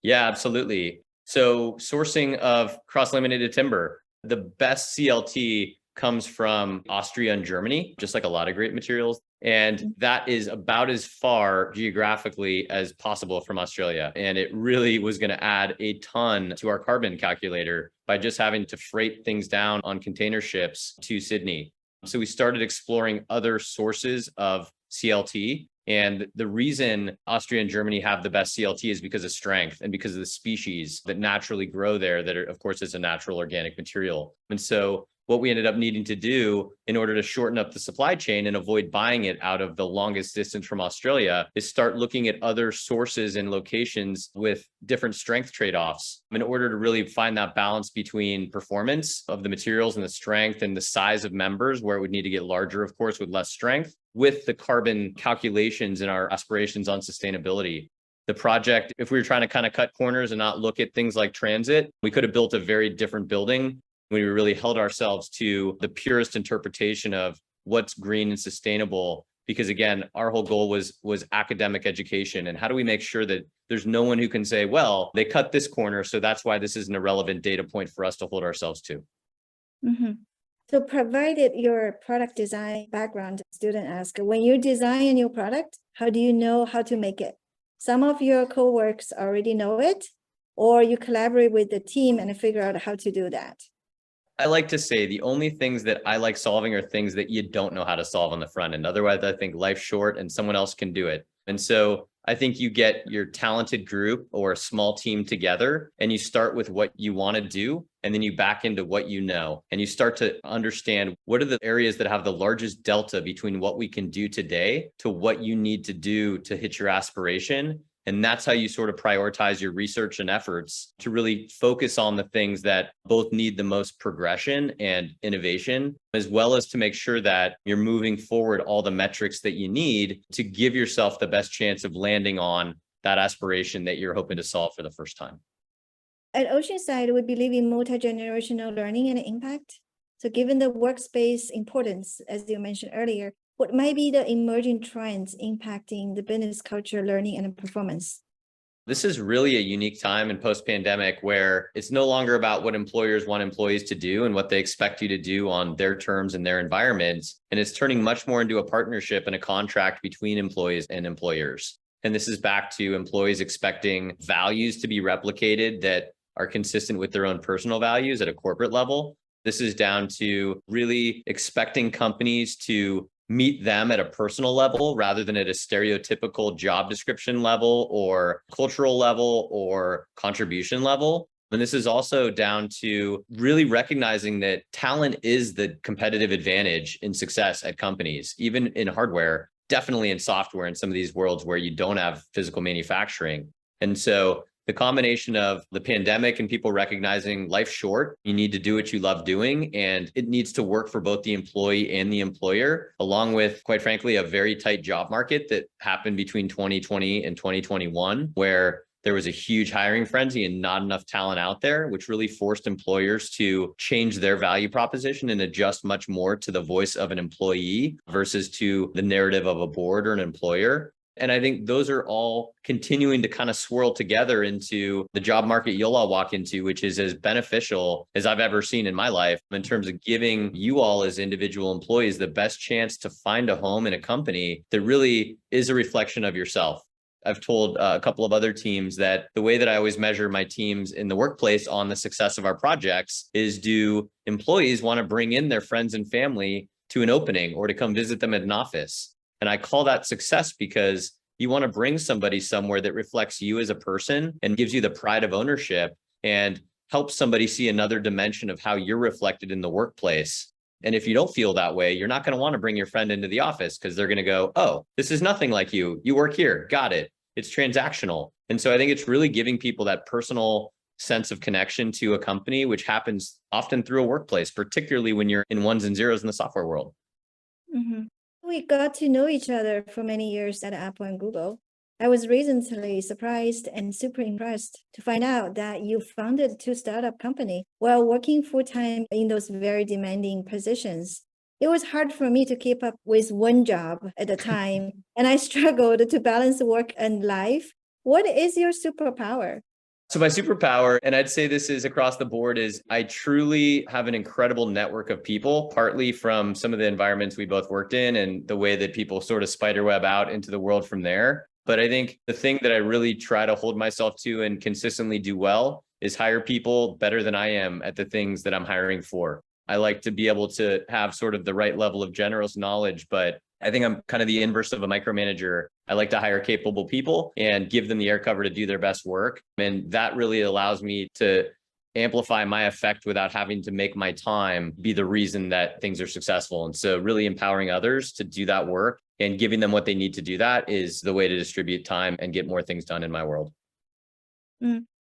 Yeah, absolutely. So sourcing of cross-laminated timber, the best CLT comes from Austria and Germany, just like a lot of great materials. And that is about as far geographically as possible from Australia. And it really was going to add a ton to our carbon calculator by just having to freight things down on container ships to Sydney. So we started exploring other sources of CLT. And the reason Austria and Germany have the best CLT is because of strength and because of the species that naturally grow there, that are, of course, is a natural organic material. And so what we ended up needing to do in order to shorten up the supply chain and avoid buying it out of the longest distance from Australia is start looking at other sources and locations with different strength trade-offs in order to really find that balance between performance of the materials and the strength and the size of members, where it would need to get larger, of course, with less strength, with the carbon calculations and our aspirations on sustainability. The project, if we were trying to kind of cut corners and not look at things like transit, we could have built a very different building. We really held ourselves to the purest interpretation of what's green and sustainable, because again, our whole goal was academic education. And how do we make sure that there's no one who can say, well, they cut this corner, so that's why this isn't a relevant data point for us to hold ourselves to. Mm-hmm. So provided your product design background, student ask, when you design a new product, how do you know how to make it? Some of your coworkers already know it, or you collaborate with the team and figure out how to do that. I like to say the only things that I like solving are things that you don't know how to solve on the front end. Otherwise, I think life's short and someone else can do it. And so I think you get your talented group or a small team together and you start with what you want to do. And then you back into what you know, and you start to understand what are the areas that have the largest delta between what we can do today to what you need to do to hit your aspiration. And that's how you sort of prioritize your research and efforts to really focus on the things that both need the most progression and innovation, as well as to make sure that you're moving forward all the metrics that you need to give yourself the best chance of landing on that aspiration that you're hoping to solve for the first time. At Oceanside, we believe in multi-generational learning and impact. So given the workspace importance, as you mentioned earlier, what might be the emerging trends impacting the business culture, learning, and performance? This is really a unique time in post-pandemic where it's no longer about what employers want employees to do and what they expect you to do on their terms and their environments. And it's turning much more into a partnership and a contract between employees and employers. And this is back to employees expecting values to be replicated that are consistent with their own personal values at a corporate level. This is down to really expecting companies to meet them at a personal level rather than at a stereotypical job description level or cultural level or contribution level. And this is also down to really recognizing that talent is the competitive advantage in success at companies, even in hardware, definitely in software, in some of these worlds where you don't have physical manufacturing. And so the combination of the pandemic and people recognizing life's short, you need to do what you love doing, and it needs to work for both the employee and the employer, along with, quite frankly, a very tight job market that happened between 2020 and 2021, where there was a huge hiring frenzy and not enough talent out there, which really forced employers to change their value proposition and adjust much more to the voice of an employee versus to the narrative of a board or an employer. And I think those are all continuing to kind of swirl together into the job market you'll all walk into, which is as beneficial as I've ever seen in my life in terms of giving you all as individual employees the best chance to find a home in a company that really is a reflection of yourself. I've told a couple of other teams that the way that I always measure my teams in the workplace on the success of our projects is, do employees want to bring in their friends and family to an opening or to come visit them at an office? And I call that success because you want to bring somebody somewhere that reflects you as a person and gives you the pride of ownership and helps somebody see another dimension of how you're reflected in the workplace. And if you don't feel that way, you're not going to want to bring your friend into the office because they're going to go, oh, this is nothing like you. You work here. Got it. It's transactional. And so I think it's really giving people that personal sense of connection to a company, which happens often through a workplace, particularly when you're in ones and zeros in the software world. Mm-hmm. We got to know each other for many years at Apple and Google. I was recently surprised and super impressed to find out that you founded two startup companies while working full-time in those very demanding positions. It was hard for me to keep up with one job at a time, and I struggled to balance work and life. What is your superpower? So my superpower, and I'd say this is across the board, is I truly have an incredible network of people, partly from some of the environments we both worked in and the way that people sort of spiderweb out into the world from there. But I think the thing that I really try to hold myself to and consistently do well is hire people better than I am at the things that I'm hiring for. I like to be able to have sort of the right level of generous knowledge, but I think I'm kind of the inverse of a micromanager. I like to hire capable people and give them the air cover to do their best work. And that really allows me to amplify my effect without having to make my time be the reason that things are successful. And so really empowering others to do that work and giving them what they need to do that is the way to distribute time and get more things done in my world.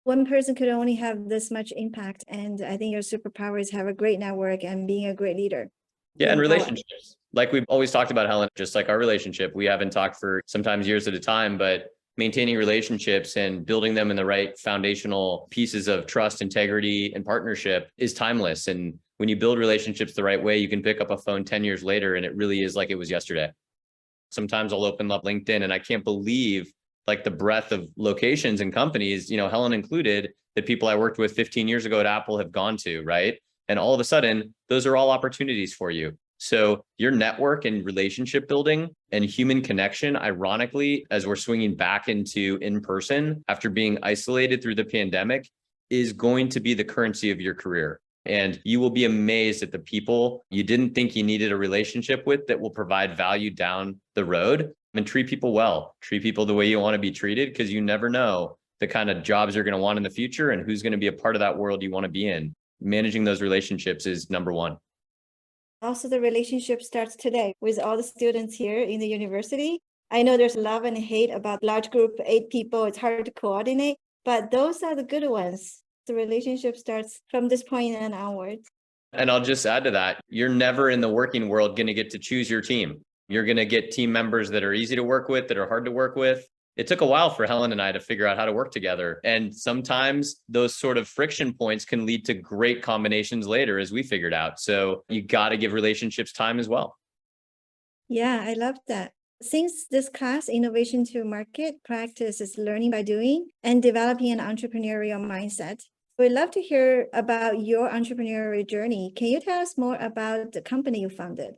One person could only have this much impact. And I think your superpower is have a great network and being a great leader. Yeah, and relationships. Like we've always talked about, Helen, just like our relationship, we haven't talked for sometimes years at a time, but maintaining relationships and building them in the right foundational pieces of trust, integrity, and partnership is timeless. And when you build relationships the right way, you can pick up a phone 10 years later and it really is like it was yesterday. Sometimes I'll open up LinkedIn and I can't believe like the breadth of locations and companies, Helen included, that people I worked with 15 years ago at Apple have gone to, right? And all of a sudden, those are all opportunities for you. So your network and relationship building and human connection, ironically, as we're swinging back into in-person after being isolated through the pandemic, is going to be the currency of your career. And you will be amazed at the people you didn't think you needed a relationship with that will provide value down the road. And treat people well, treat people the way you want to be treated, because you never know the kind of jobs you're going to want in the future and who's going to be a part of that world you want to be in. Managing those relationships is number one. Also, the relationship starts today with all the students here in the university. I know there's love and hate about large group, 8 people. It's hard to coordinate, but those are the good ones. The relationship starts from this point and onwards. And I'll just add to that, you're never in the working world going to get to choose your team. You're going to get team members that are easy to work with, that are hard to work with. It took a while for Helen and I to figure out how to work together. And sometimes those sort of friction points can lead to great combinations later, as we figured out. So you got to give relationships time as well. Yeah, I love that. Since this class, Innovation to Market Practice is learning by doing and developing an entrepreneurial mindset, we'd love to hear about your entrepreneurial journey. Can you tell us more about the company you founded?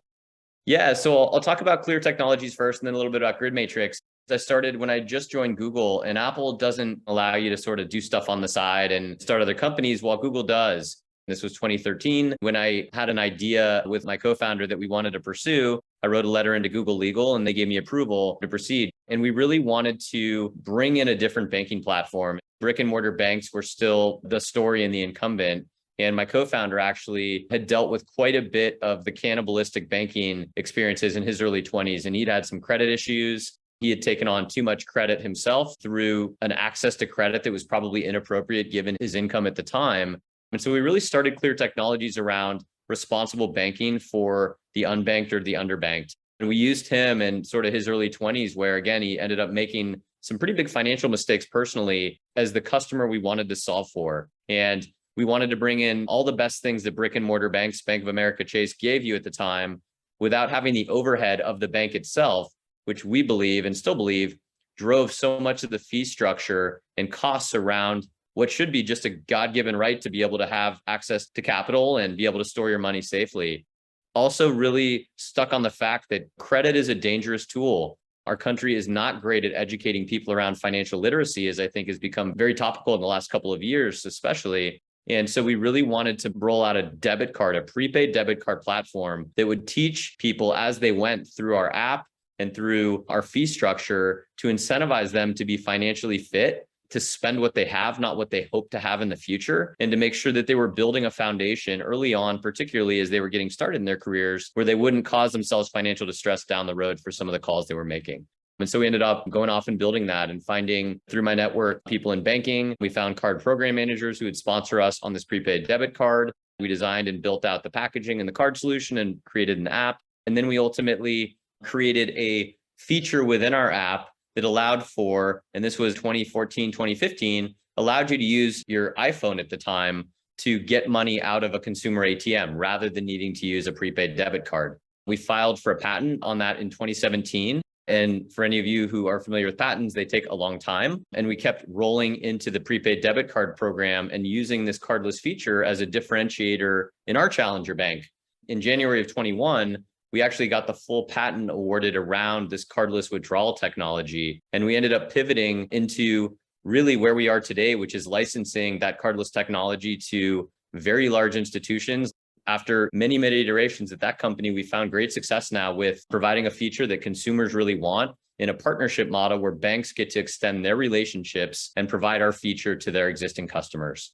Yeah, so I'll talk about Klear Technologies first and then a little bit about Gridmatrix. I started when I just joined Google, and Apple doesn't allow you to sort of do stuff on the side and start other companies while Google does. This was 2013 when I had an idea with my co-founder that we wanted to pursue. I wrote a letter into Google Legal and they gave me approval to proceed. And we really wanted to bring in a different banking platform. Brick and mortar banks were still the story and the incumbent. And my co-founder actually had dealt with quite a bit of the cannibalistic banking experiences in his early 20s. And he'd had some credit issues. He had taken on too much credit himself through an access to credit that was probably inappropriate given his income at the time. And so we really started Klear Technologies around responsible banking for the unbanked or the underbanked. And we used him in sort of his early 20s, where again, he ended up making some pretty big financial mistakes personally as the customer we wanted to solve for. And we wanted to bring in all the best things that brick and mortar banks, Bank of America, Chase gave you at the time, without having the overhead of the bank itself, which we believe and still believe drove so much of the fee structure and costs around what should be just a God-given right to be able to have access to capital and be able to store your money safely. Also really stuck on the fact that credit is a dangerous tool. Our country is not great at educating people around financial literacy, as I think has become very topical in the last couple of years, especially. And so we really wanted to roll out a debit card, a prepaid debit card platform that would teach people as they went through our app and through our fee structure to incentivize them to be financially fit, to spend what they have, not what they hope to have in the future, and to make sure that they were building a foundation early on, particularly as they were getting started in their careers, where they wouldn't cause themselves financial distress down the road for some of the calls they were making. And so we ended up going off and building that and finding through my network people in banking. We found card program managers who would sponsor us on this prepaid debit card. We designed and built out the packaging and the card solution and created an app. And then we ultimately created a feature within our app that allowed for, and this was 2014, 2015, allowed you to use your iPhone at the time to get money out of a consumer ATM rather than needing to use a prepaid debit card. We filed for a patent on that in 2017. And for any of you who are familiar with patents, they take a long time. And we kept rolling into the prepaid debit card program and using this cardless feature as a differentiator in our challenger bank. In January of 21, we actually got the full patent awarded around this cardless withdrawal technology. And we ended up pivoting into really where we are today, which is licensing that cardless technology to very large institutions. After many, many iterations at that company, we found great success now with providing a feature that consumers really want in a partnership model where banks get to extend their relationships and provide our feature to their existing customers.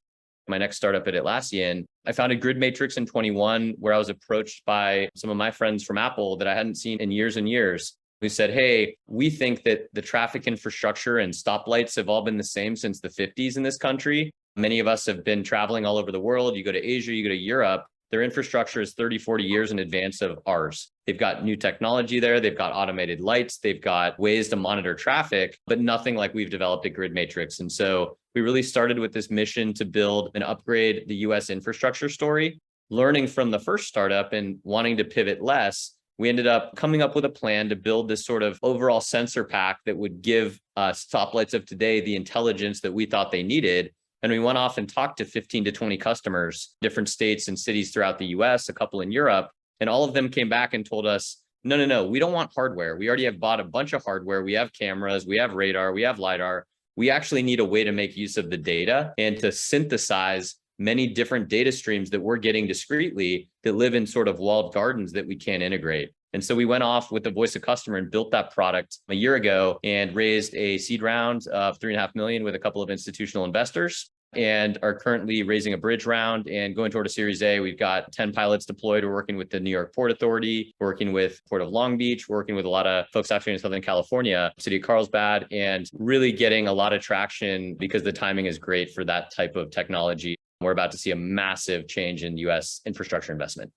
My next startup at Atlassian, I founded Gridmatrix in 21, where I was approached by some of my friends from Apple that I hadn't seen in years and years, who said, hey, we think that the traffic infrastructure and stoplights have all been the same since the 50s in this country. Many of us have been traveling all over the world. You go to Asia, you go to Europe. Their infrastructure is 30, 40 years in advance of ours. They've got new technology there. They've got automated lights. They've got ways to monitor traffic, but nothing like we've developed at Gridmatrix. And so we really started with this mission to build and upgrade the US infrastructure story. Learning from the first startup and wanting to pivot less, we ended up coming up with a plan to build this sort of overall sensor pack that would give stoplights of today the intelligence that we thought they needed. And we went off and talked to 15 to 20 customers, different states and cities throughout the US, a couple in Europe. And all of them came back and told us, no, we don't want hardware. We already have bought a bunch of hardware. We have cameras, we have radar, we have LiDAR. We actually need a way to make use of the data and to synthesize many different data streams that we're getting discreetly that live in sort of walled gardens that we can't integrate. And so we went off with the voice of customer and built that product a year ago and raised a seed round of $3.5 million with a couple of institutional investors, and are currently raising a bridge round and going toward a Series A. We've got 10 pilots deployed. We're working with the New York Port Authority, working with Port of Long Beach, working with a lot of folks actually in Southern California, City of Carlsbad, and really getting a lot of traction because the timing is great for that type of technology. We're about to see a massive change in US infrastructure investment.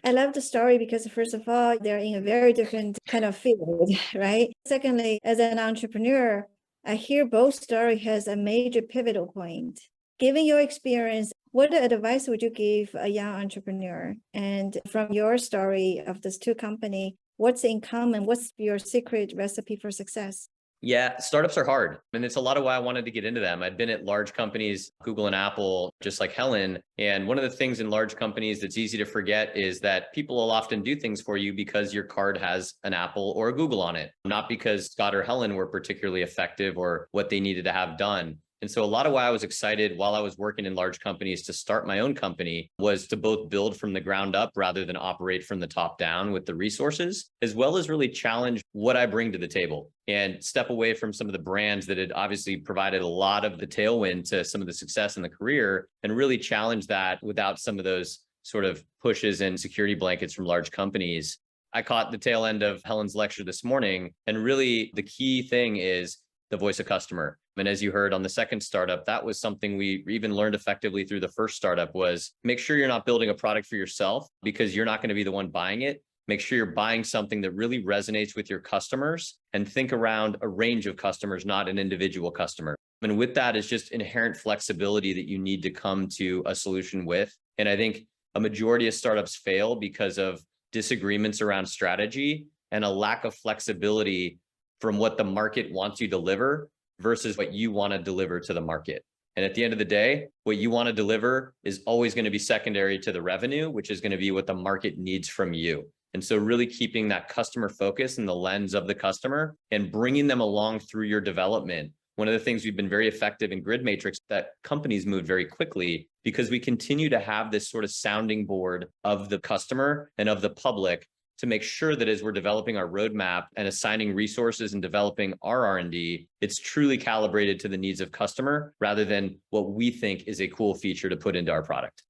I love the story because first of all, they're in a very different kind of field, right? Secondly, as an entrepreneur, I hear both story has a major pivotal point. Given your experience, what advice would you give a young entrepreneur? And from your story of these two companies, what's in common? What's your secret recipe for success? Yeah, startups are hard. And it's a lot of why I wanted to get into them. I'd been at large companies, Google and Apple, just like Helen. And one of the things in large companies that's easy to forget is that people will often do things for you because your card has an Apple or a Google on it, not because Scott or Helen were particularly effective or what they needed to have done. And so a lot of why I was excited while I was working in large companies to start my own company was to both build from the ground up rather than operate from the top down with the resources, as well as really challenge what I bring to the table and step away from some of the brands that had obviously provided a lot of the tailwind to some of the success in the career and really challenge that without some of those sort of pushes and security blankets from large companies. I caught the tail end of Helen's lecture this morning, and really the key thing is the voice of customer. And as you heard on the second startup, that was something we even learned effectively through the first startup was make sure you're not building a product for yourself because you're not going to be the one buying it. Make sure you're buying something that really resonates with your customers and think around a range of customers, not an individual customer. And with that is just inherent flexibility that you need to come to a solution with. And I think a majority of startups fail because of disagreements around strategy and a lack of flexibility from what the market wants you to deliver versus what you want to deliver to the market. And at the end of the day, what you want to deliver is always going to be secondary to the revenue, which is going to be what the market needs from you. And so really keeping that customer focus in the lens of the customer and bringing them along through your development. One of the things we've been very effective in Gridmatrix that companies moved very quickly because we continue to have this sort of sounding board of the customer and of the public to make sure that as we're developing our roadmap and assigning resources and developing our R&D, it's truly calibrated to the needs of customer rather than what we think is a cool feature to put into our product.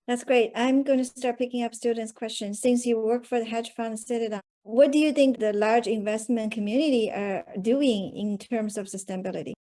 That's great. I'm going to start picking up students' questions. Since you work for the hedge fund Citadel, what do you think the large investment community are doing in terms of sustainability?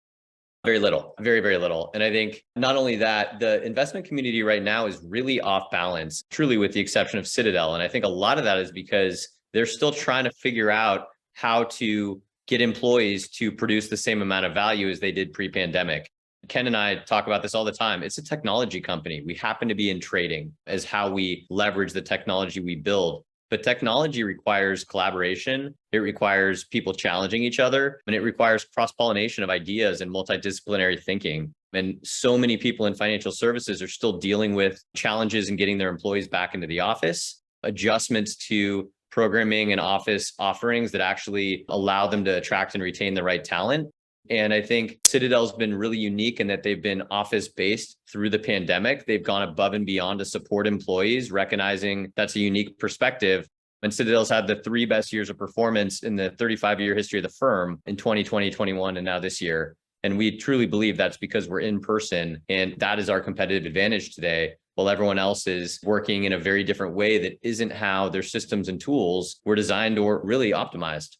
Very little, very, very little. And I think not only that, the investment community right now is really off balance, truly with the exception of Citadel. And I think a lot of that is because they're still trying to figure out how to get employees to produce the same amount of value as they did pre-pandemic. Ken and I talk about this all the time. It's a technology company. We happen to be in trading as how we leverage the technology we build. But technology requires collaboration. It requires people challenging each other, and it requires cross-pollination of ideas and multidisciplinary thinking. And so many people in financial services are still dealing with challenges in getting their employees back into the office, adjustments to programming and office offerings that actually allow them to attract and retain the right talent. And I think Citadel's been really unique in that they've been office-based through the pandemic. They've gone above and beyond to support employees, recognizing that's a unique perspective. And Citadel's had the 3 best years of performance in the 35-year history of the firm in 2020, 21, and now this year. And we truly believe that's because we're in person, and that is our competitive advantage today, while everyone else is working in a very different way that isn't how their systems and tools were designed or really optimized.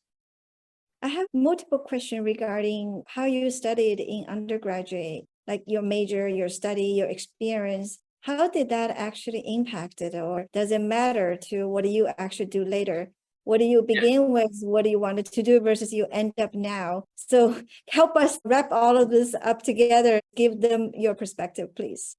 I have multiple questions regarding how you studied in undergraduate, like your major, your study, your experience. How did that actually impact it, or does it matter to what do you actually do later? What do you begin with? What do you wanted to do versus you end up now? So help us wrap all of this up together. Give them your perspective, please.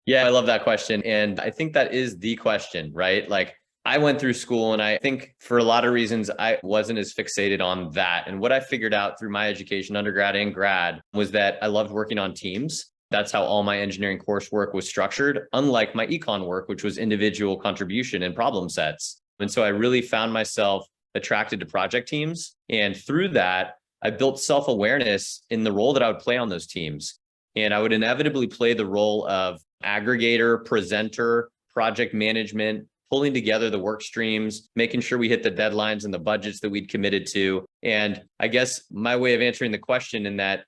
Yeah, I love that question. And I think that is the question, right? Like, I went through school, and I think for a lot of reasons, I wasn't as fixated on that. And what I figured out through my education, undergrad and grad, was that I loved working on teams. That's how all my engineering coursework was structured, unlike my econ work, which was individual contribution and problem sets. And so I really found myself attracted to project teams. And through that, I built self-awareness in the role that I would play on those teams. And I would inevitably play the role of aggregator, presenter, project management, pulling together the work streams, making sure we hit the deadlines and the budgets that we'd committed to. And I guess my way of answering the question in that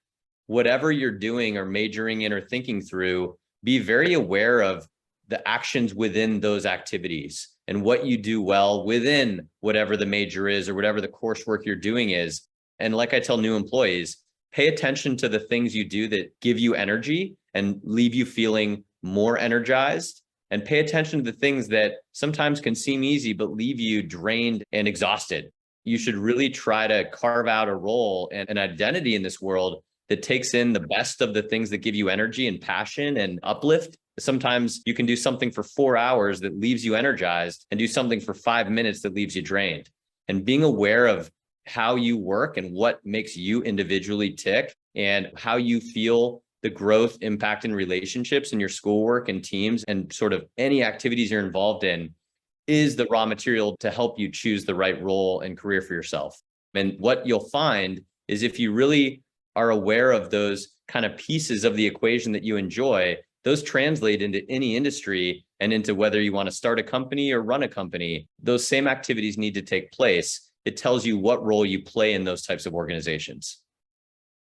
whatever you're doing or majoring in or thinking through, be very aware of the actions within those activities and what you do well within whatever the major is or whatever the coursework you're doing is. And like I tell new employees, pay attention to the things you do that give you energy and leave you feeling more energized. And pay attention to the things that sometimes can seem easy, but leave you drained and exhausted. You should really try to carve out a role and an identity in this world that takes in the best of the things that give you energy and passion and uplift. Sometimes you can do something for 4 hours that leaves you energized and do something for 5 minutes that leaves you drained. And being aware of how you work and what makes you individually tick and how you feel the growth, impact, and relationships in your schoolwork and teams and sort of any activities you're involved in is the raw material to help you choose the right role and career for yourself. And what you'll find is if you really are aware of those kind of pieces of the equation that you enjoy, those translate into any industry and into whether you want to start a company or run a company. Those same activities need to take place. It tells you what role you play in those types of organizations.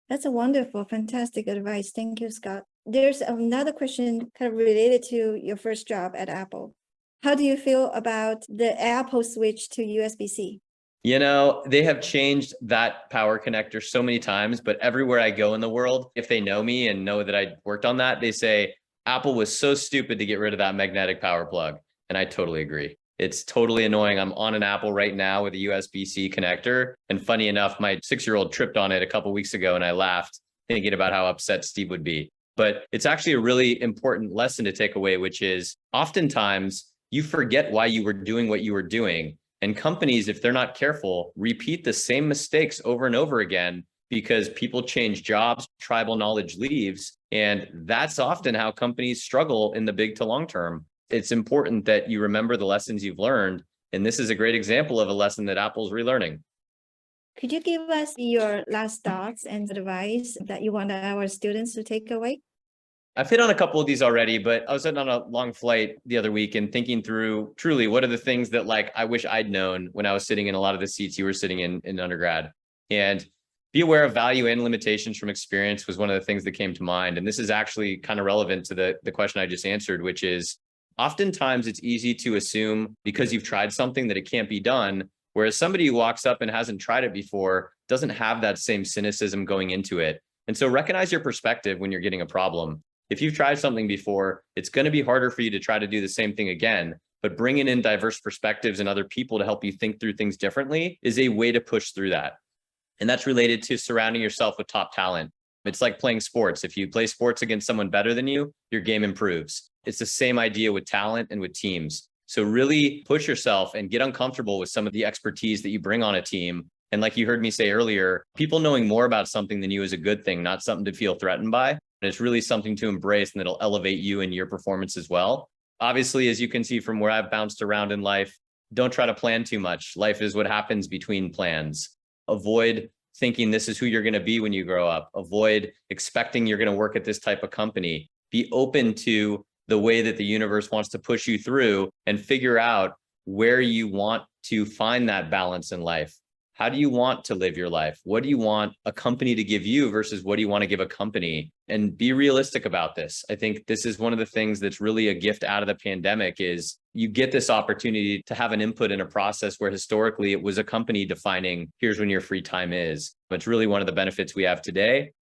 That's a wonderful, fantastic advice. Thank you, Scott. There's another question kind of related to your first job at Apple. How do you feel about the Apple switch to USB-C? They have changed that power connector so many times, but everywhere I go in the world, if they know me and know that I worked on that, they say, Apple was so stupid to get rid of that magnetic power plug. And I totally agree. It's totally annoying. I'm on an Apple right now with a USB-C connector. And funny enough, my 6-year-old tripped on it a couple of weeks ago and I laughed thinking about how upset Steve would be. But it's actually a really important lesson to take away, which is oftentimes you forget why you were doing what you were doing. And companies, if they're not careful, repeat the same mistakes over and over again because people change jobs, tribal knowledge leaves. And that's often how companies struggle in the big to long term. It's important that you remember the lessons you've learned. And this is a great example of a lesson that Apple's relearning. Could you give us your last thoughts and advice that you want our students to take away? I've hit on a couple of these already, but I was on a long flight the other week and thinking through truly what are the things that I wish I'd known when I was sitting in a lot of the seats you were sitting in undergrad. And be aware of value and limitations from experience was one of the things that came to mind. And this is actually kind of relevant to the question I just answered, which is oftentimes it's easy to assume because you've tried something that it can't be done. Whereas somebody who walks up and hasn't tried it before doesn't have that same cynicism going into it. And so recognize your perspective when you're getting a problem. If you've tried something before, it's going to be harder for you to try to do the same thing again. But bringing in diverse perspectives and other people to help you think through things differently is a way to push through that. And that's related to surrounding yourself with top talent. It's like playing sports. If you play sports against someone better than you, your game improves. It's the same idea with talent and with teams. So really push yourself and get uncomfortable with some of the expertise that you bring on a team. And like you heard me say earlier, people knowing more about something than you is a good thing, not something to feel threatened by. And it's really something to embrace and it'll elevate you and your performance as well. Obviously, as you can see from where I've bounced around in life, don't try to plan too much. Life is what happens between plans. Avoid thinking this is who you're going to be when you grow up. Avoid expecting you're going to work at this type of company. Be open to the way that the universe wants to push you through and figure out where you want to find that balance in life. How do you want to live your life? What do you want a company to give you versus what do you want to give a company? And be realistic about this. I think this is one of the things that's really a gift out of the pandemic is you get this opportunity to have an input in a process where historically it was a company defining, here's when your free time is. It's really one of the benefits we have today.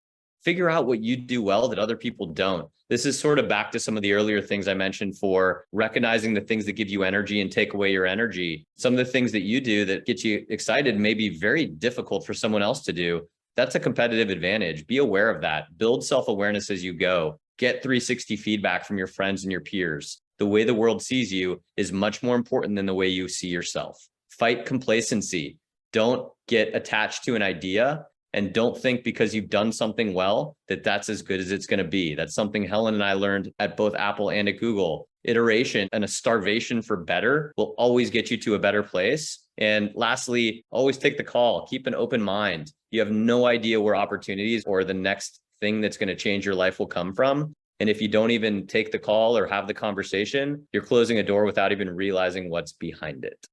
Figure out what you do well that other people don't. This is sort of back to some of the earlier things I mentioned for recognizing the things that give you energy and take away your energy. Some of the things that you do that get you excited may be very difficult for someone else to do. That's a competitive advantage. Be aware of that. Build self-awareness as you go. Get 360 feedback from your friends and your peers. The way the world sees you is much more important than the way you see yourself. Fight complacency. Don't get attached to an idea. And don't think because you've done something well, that that's as good as it's going to be. That's something Helen and I learned at both Apple and at Google. Iteration and a starvation for better will always get you to a better place. And lastly, always take the call. Keep an open mind. You have no idea where opportunities or the next thing that's going to change your life will come from. And if you don't even take the call or have the conversation, you're closing a door without even realizing what's behind it.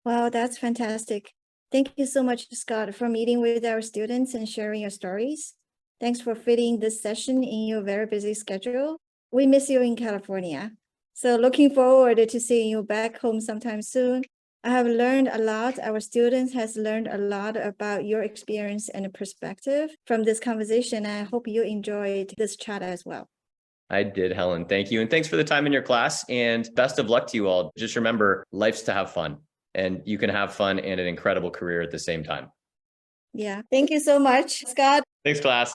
Wow, that's fantastic. Thank you so much, Scott, for meeting with our students and sharing your stories. Thanks for fitting this session in your very busy schedule. We miss you in California. So looking forward to seeing you back home sometime soon. I have learned a lot. Our students has learned a lot about your experience and perspective from this conversation. I hope you enjoyed this chat as well. I did, Helen. Thank you. And thanks for the time in your class and best of luck to you all. Just remember, life's to have fun. And you can have fun and an incredible career at the same time. Yeah. Thank you so much, Scott. Thanks, class.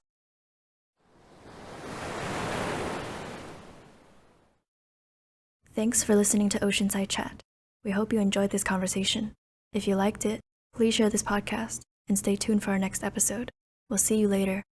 Thanks for listening to Oceanside Chat. We hope you enjoyed this conversation. If you liked it, please share this podcast and stay tuned for our next episode. We'll see you later.